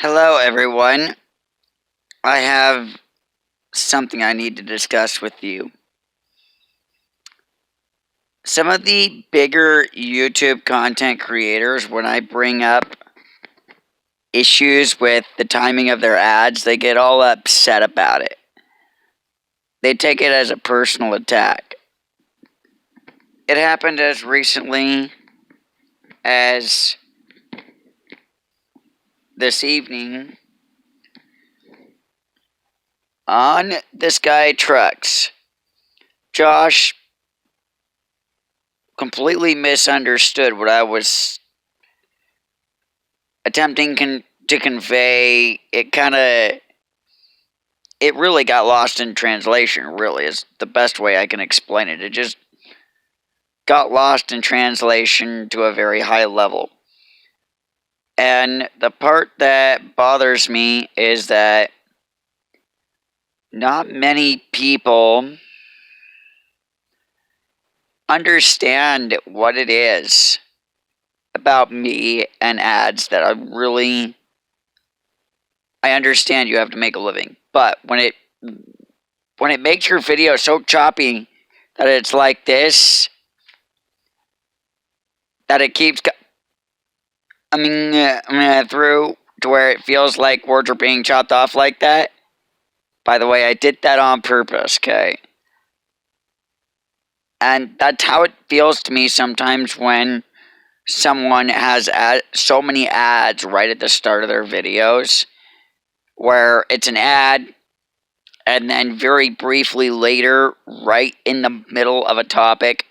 Hello, everyone. I have something I need to discuss with you. Some of the bigger YouTube content creators, when I bring up issues with the timing of their ads, they get all upset about it. They take it as a personal attack. It happened as recently as this evening on This Guy Trucks. Josh completely misunderstood what I was attempting to convey. It really got lost in translation, really, is the best way I can explain it. It just got lost in translation to a very high level. And the part that bothers me is that not many people understand what it is about me and ads that I understand you have to make a living, but when it makes your video so choppy that it's like this, that it keeps through to where it feels like words are being chopped off like that. By the way, I did that on purpose, okay? And that's how it feels to me sometimes when someone has so many ads right at the start of their videos, where it's an ad, and then very briefly later, right in the middle of a topic,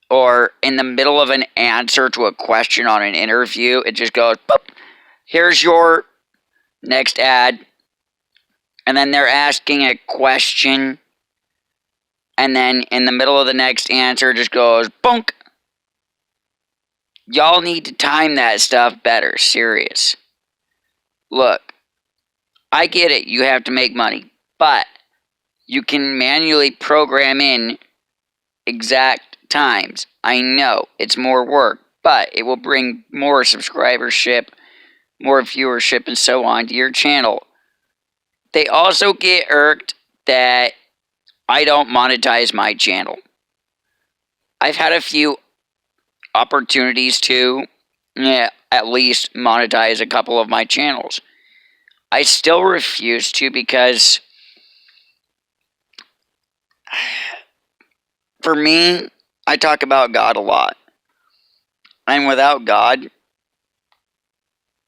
or in the middle of an answer to a question on an interview, it just goes, boop, here's your next ad. And then they're asking a question, and then in the middle of the next answer, it just goes, bonk. Y'all need to time that stuff better, serious. Look, I get it, you have to make money, but you can manually program in exact times. I know, it's more work, but it will bring more subscribership, more viewership, and so on to your channel. They also get irked that I don't monetize my channel. I've had a few opportunities to at least monetize a couple of my channels. I still refuse to because for me, I talk about God a lot. And without God,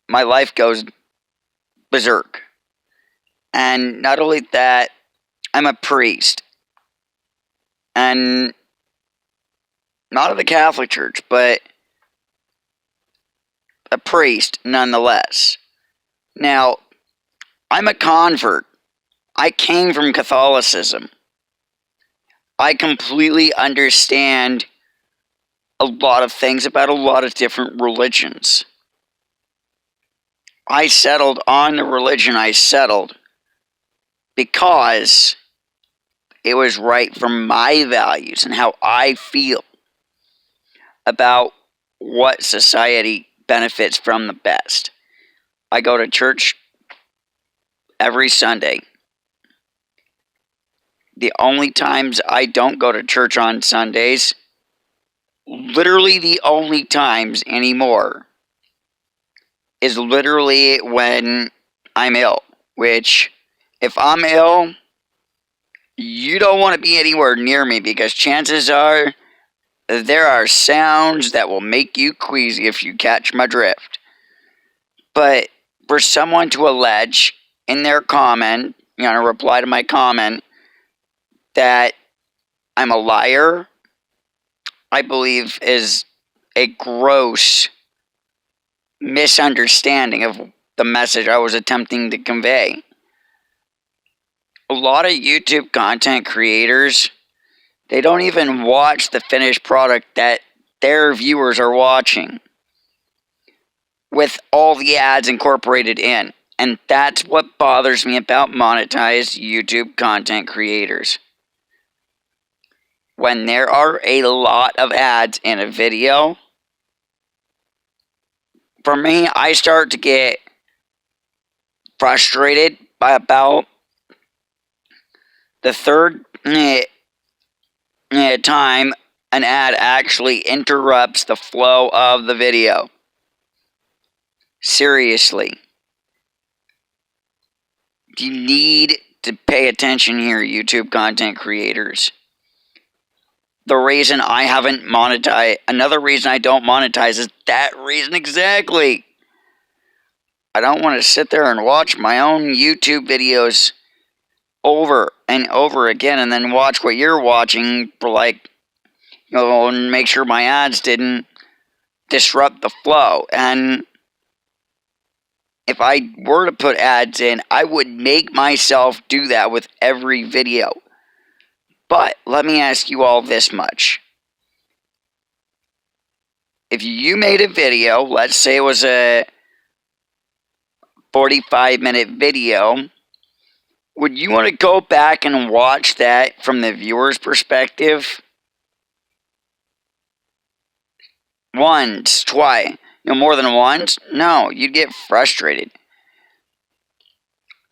my life goes berserk. And not only that, I'm a priest. And not of the Catholic Church, but a priest nonetheless. Now, I'm a convert. I came from Catholicism. I completely understand a lot of things about a lot of different religions. I settled on the religion I settled because it was right for my values and how I feel about what society benefits from the best. I go to church every Sunday. The only times I don't go to church on Sundays, literally the only times anymore, is literally when I'm ill. Which, if I'm ill, you don't want to be anywhere near me because chances are there are sounds that will make you queasy if you catch my drift. But for someone to allege in their comment, reply to my comment, that I'm a liar, I believe is a gross misunderstanding of the message I was attempting to convey. A lot of YouTube content creators, they don't even watch the finished product that their viewers are watching, with all the ads incorporated in. And that's what bothers me about monetized YouTube content creators. When there are a lot of ads in a video, for me, I start to get frustrated by about the third time an ad actually interrupts the flow of the video. Seriously. You need to pay attention here, YouTube content creators. The reason I haven't monetized, another reason I don't monetize is that reason exactly. I don't want to sit there and watch my own YouTube videos over and over again and then watch what you're watching for and make sure my ads didn't disrupt the flow. And if I were to put ads in, I would make myself do that with every video. But let me ask you all this much. If you made a video, let's say it was a 45-minute video, would you want to go back and watch that from the viewer's perspective? Once, twice, more than once? No, you'd get frustrated.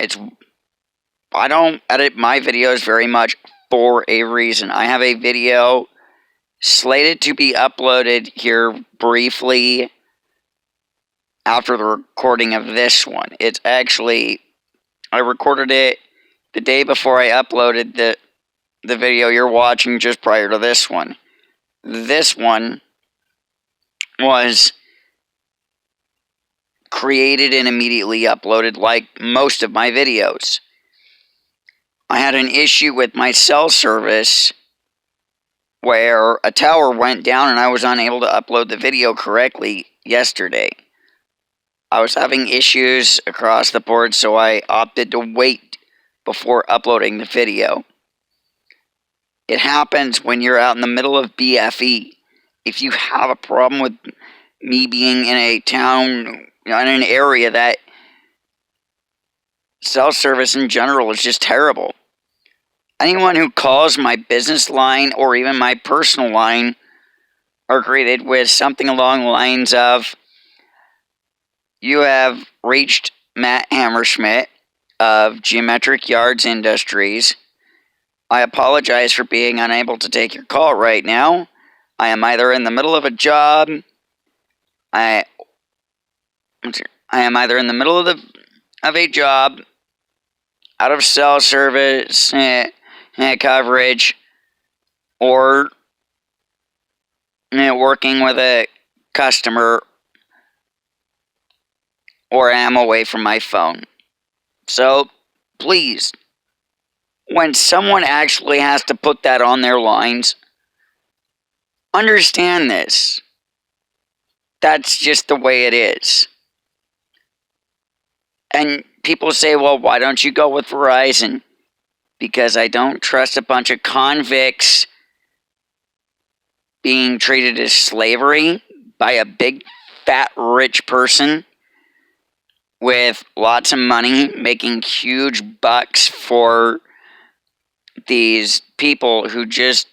I don't edit my videos very much for a reason. I have a video slated to be uploaded here briefly after the recording of this one. It's actually, I recorded it the day before I uploaded the video you're watching just prior to this one. This one was created and immediately uploaded like most of my videos. I had an issue with my cell service where a tower went down and I was unable to upload the video correctly yesterday. I was having issues across the board, so I opted to wait before uploading the video. It happens when you're out in the middle of BFE. If you have a problem with me being in a town, in an area that cell service in general is just terrible. Anyone who calls my business line or even my personal line are greeted with something along the lines of, "You have reached Matt Hammerschmidt of Geometric Yards Industries. I apologize for being unable to take your call right now. I am either in the middle of a job. I am either in the middle of a job, out of cell service coverage, or working with a customer, or am away from my phone." So, please, when someone actually has to put that on their lines, understand this. That's just the way it is. And people say, well, why don't you go with Verizon? Because I don't trust a bunch of convicts being treated as slavery by a big, fat, rich person with lots of money, making huge bucks for these people who just,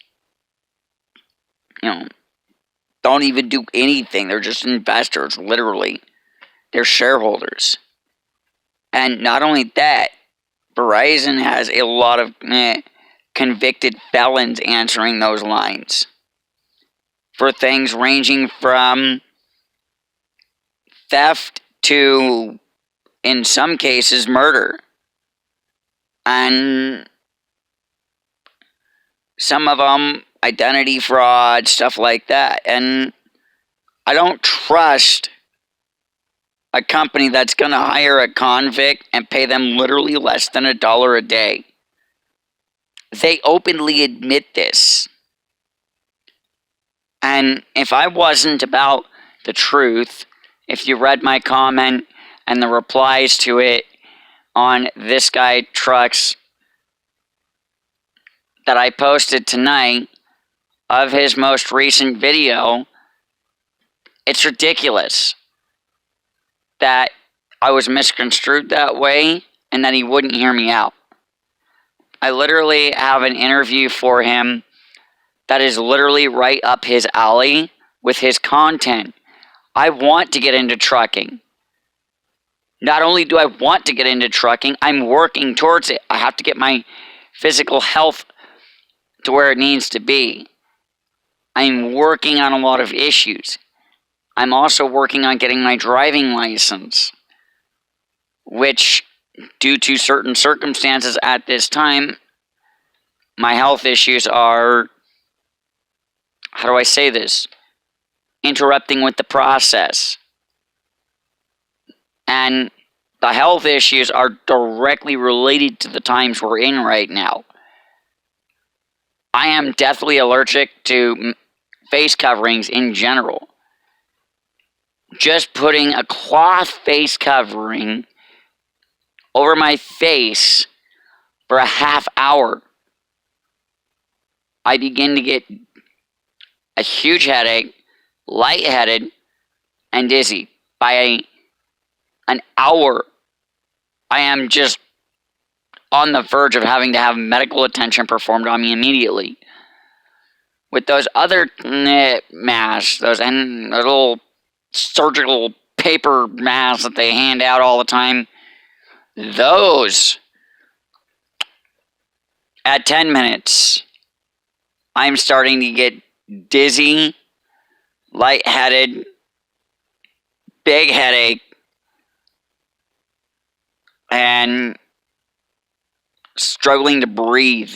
don't even do anything. They're just investors, literally. They're shareholders. And not only that, Verizon has a lot of convicted felons answering those lines for things ranging from theft to, in some cases, murder. And some of them, identity fraud, stuff like that. And I don't trust a company that's going to hire a convict and pay them literally less than $1 a day. They openly admit this. And if I wasn't about the truth, if you read my comment and the replies to it on This Guy Trucks that I posted tonight of his most recent video, it's ridiculous that I was misconstrued that way and that he wouldn't hear me out. I literally have an interview for him that is literally right up his alley with his content. I want to get into trucking. Not only do I want to get into trucking, I'm working towards it. I have to get my physical health to where it needs to be. I'm working on a lot of issues. I'm also working on getting my driving license, which, due to certain circumstances at this time, my health issues are, how do I say this, interrupting with the process. And the health issues are directly related to the times we're in right now. I am deathly allergic to face coverings in general. Just putting a cloth face covering over my face for a half hour, I begin to get a huge headache, lightheaded, and dizzy. By an hour, I am just on the verge of having to have medical attention performed on me immediately. With those other masks, those little surgical paper masks that they hand out all the time, those, at 10 minutes, I'm starting to get dizzy, lightheaded, big headache, and struggling to breathe.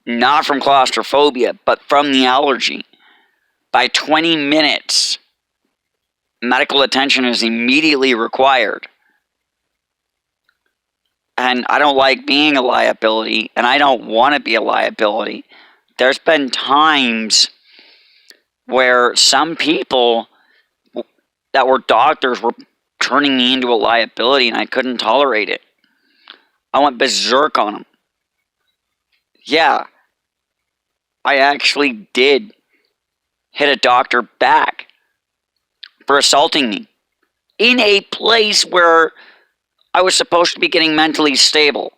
Not from claustrophobia, but from the allergy. By 20 minutes, medical attention is immediately required. And I don't like being a liability, and I don't want to be a liability. There's been times where some people that were doctors were turning me into a liability, and I couldn't tolerate it. I went berserk on them. Yeah, I actually did hit a doctor back for assaulting me in a place where I was supposed to be getting mentally stable.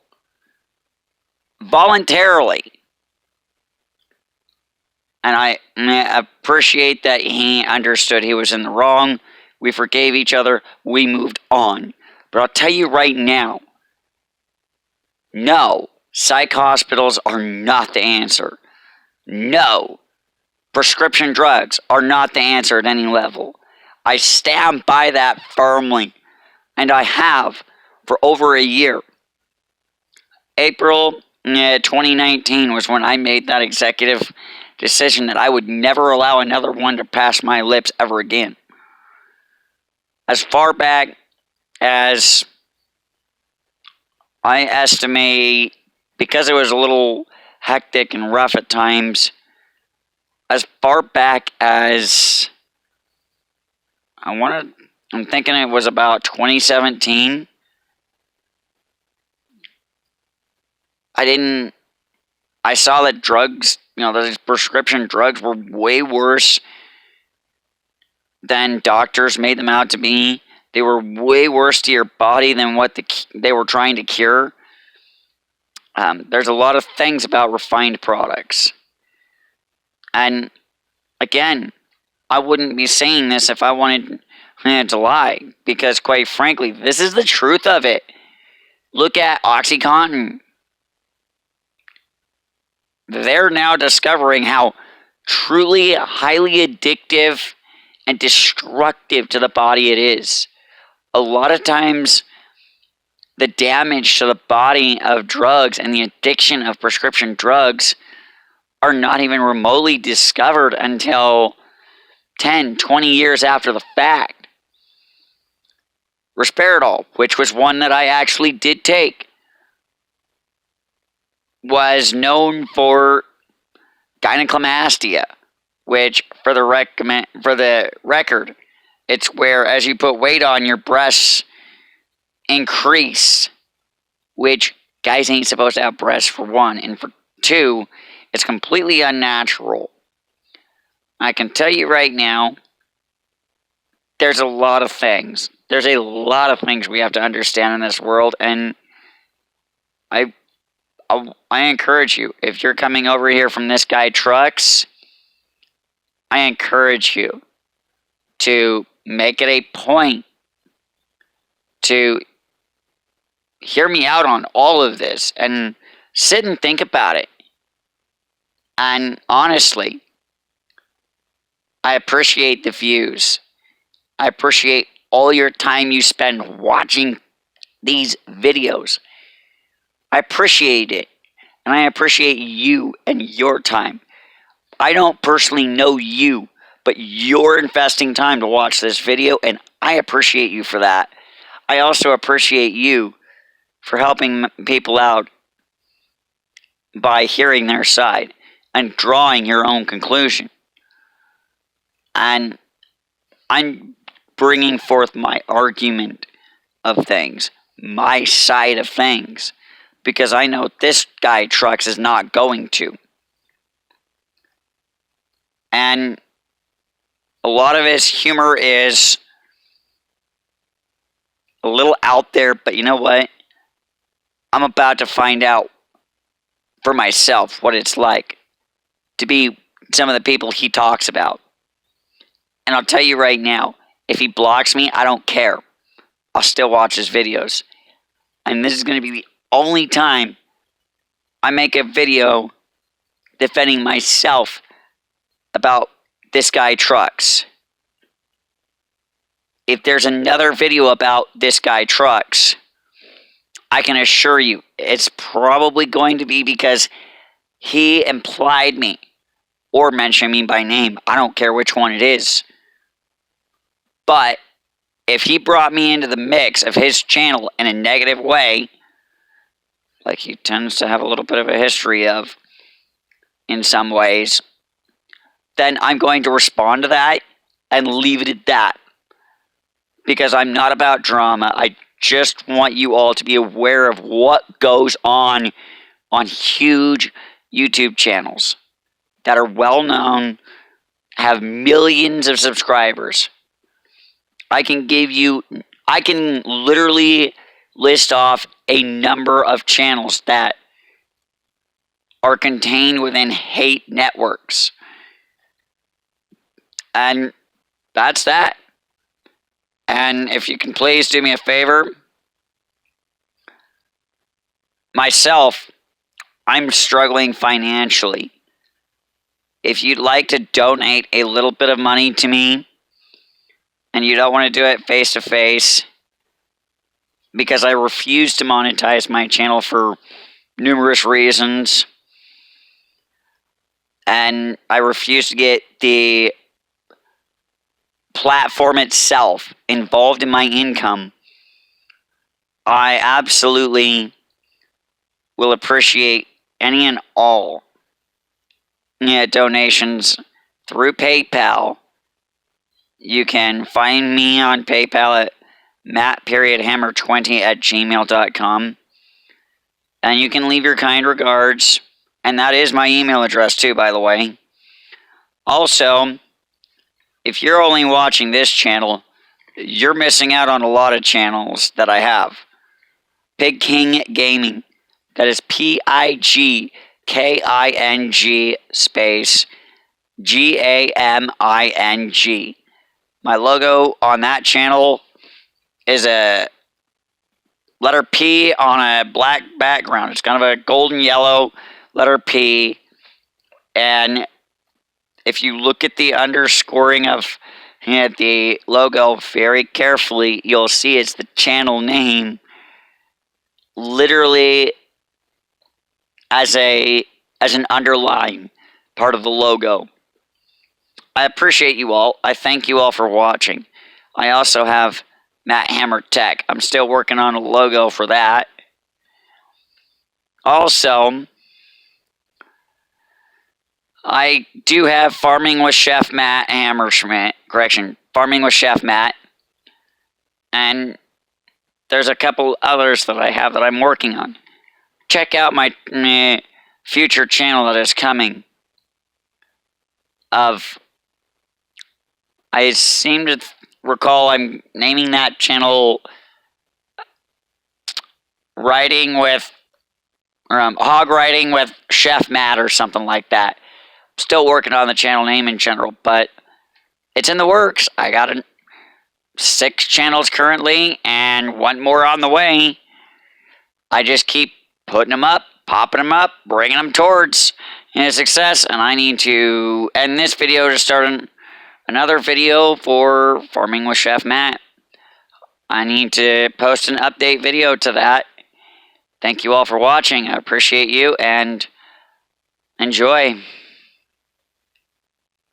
Voluntarily. And I appreciate that he understood he was in the wrong. We forgave each other. We moved on. But I'll tell you right now, no, psych hospitals are not the answer. No, prescription drugs are not the answer at any level. I stand by that firmly. And I have for over a year. April 2019 was when I made that executive decision that I would never allow another one to pass my lips ever again. As far back as I estimate, because it was a little hectic and rough at times, as far back as I'm thinking it was about 2017. I saw that drugs, those prescription drugs were way worse than doctors made them out to be. They were way worse to your body than what they were trying to cure. There's a lot of things about refined products. And again, I wouldn't be saying this if I wanted to lie, because quite frankly, this is the truth of it. Look at OxyContin. They're now discovering how truly highly addictive and destructive to the body it is. A lot of times, the damage to the body of drugs and the addiction of prescription drugs are not even remotely discovered until 10, 20 years after the fact. Risperidol, which was one that I actually did take, was known for gynecomastia, which, for the record, it's where as you put weight on, your breasts increase, which guys ain't supposed to have breasts, for one, and for two, it's completely unnatural. I can tell you right now, there's a lot of things. There's a lot of things we have to understand in this world, and I encourage you, if you're coming over here from This Guy Trucks, I encourage you to make it a point to hear me out on all of this and sit and think about it. And honestly, I appreciate the views. I appreciate all your time you spend watching these videos. I appreciate it. And I appreciate you and your time. I don't personally know you, but you're investing time to watch this video, and I appreciate you for that. I also appreciate you for helping people out by hearing their side and drawing your own conclusion. And I'm bringing forth my argument of things, my side of things, because I know this guy Trucks is not going to. And a lot of his humor is a little out there, but you know what? I'm about to find out for myself what it's like to be some of the people he talks about. And I'll tell you right now, if he blocks me, I don't care. I'll still watch his videos. And this is going to be the only time I make a video defending myself about this guy Trucks. If there's another video about this guy Trucks, I can assure you it's probably going to be because he implied me or mentioned me by name. I don't care which one it is. But if he brought me into the mix of his channel in a negative way, like he tends to have a little bit of a history of in some ways, then I'm going to respond to that and leave it at that. Because I'm not about drama. I just want you all to be aware of what goes on huge YouTube channels that are well known, have millions of subscribers. I can literally list off a number of channels that are contained within hate networks. And that's that. And if you can please do me a favor, myself, I'm struggling financially. If you'd like to donate a little bit of money to me, and you don't want to do it face to face, because I refuse to monetize my channel for numerous reasons, and I refuse to get the platform itself involved in my income, I absolutely will appreciate any and all donations through PayPal. You can find me on PayPal at matt.hammer20@gmail.com. And you can leave your kind regards. And that is my email address too, by the way. Also, if you're only watching this channel, you're missing out on a lot of channels that I have. Pig King Gaming. That is PIGKING space GAMING. My logo on that channel is a letter P on a black background. It's kind of a golden yellow letter P. And if you look at the underscoring of the logo very carefully, you'll see it's the channel name literally as an underlying part of the logo. I appreciate you all. I thank you all for watching. I also have Matt Hammer Tech. I'm still working on a logo for that. Also, I do have Farming with Chef Matt Hammerschmidt. Farming with Chef Matt. And there's a couple others that I have that I'm working on. Check out my future channel that is coming. I seem to recall I'm naming that channel Hog Riding with Chef Matt or something like that. Still working on the channel name in general, but it's in the works. I gotta 6 channels currently, and 1 more on the way. I just keep putting them up, popping them up, bringing them towards success, and I need to end this video to start another video for Farming with Chef Matt. I need to post an update video to that. Thank you all for watching. I appreciate you, and enjoy.